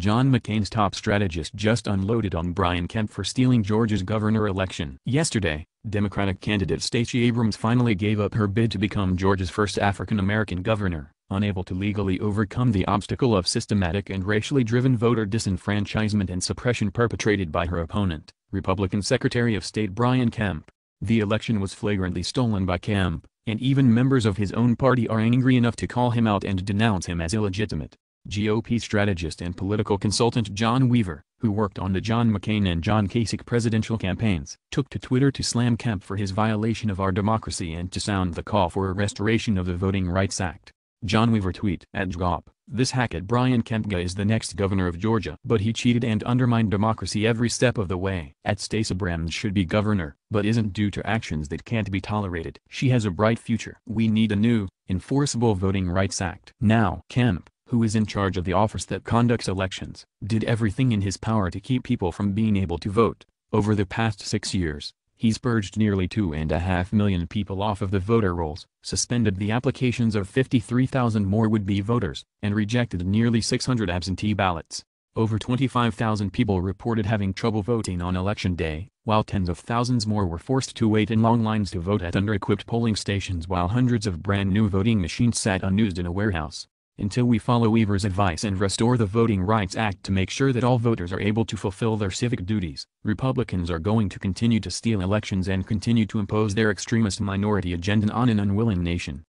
John McCain's top strategist just unloaded on Brian Kemp for stealing Georgia's governor election. Yesterday, Democratic candidate Stacey Abrams finally gave up her bid to become Georgia's first African-American governor, unable to legally overcome the obstacle of systematic and racially driven voter disenfranchisement and suppression perpetrated by her opponent, Republican Secretary of State Brian Kemp. The election was flagrantly stolen by Kemp, and even members of his own party are angry enough to call him out and denounce him as illegitimate. GOP strategist and political consultant John Weaver, who worked on the John McCain and John Kasich presidential campaigns, took to Twitter to slam Kemp for his violation of our democracy and to sound the call for a restoration of the Voting Rights Act. John Weaver tweet @GOP, "This hack at Brian Kemp guy is the next governor of Georgia, but he cheated and undermined democracy every step of the way. Stacey Abrams should be governor, but isn't due to actions that can't be tolerated. She has a bright future. We need a new, enforceable Voting Rights Act." Now, Kemp, who is in charge of the office that conducts elections, did everything in his power to keep people from being able to vote. Over the past 6 years, he's purged nearly 2.5 million people off of the voter rolls, suspended the applications of 53,000 more would-be voters, and rejected nearly 600 absentee ballots. Over 25,000 people reported having trouble voting on Election Day, while tens of thousands more were forced to wait in long lines to vote at under-equipped polling stations while hundreds of brand-new voting machines sat unused in a warehouse. Until we follow Weaver's advice and restore the Voting Rights Act to make sure that all voters are able to fulfill their civic duties, Republicans are going to continue to steal elections and continue to impose their extremist minority agenda on an unwilling nation.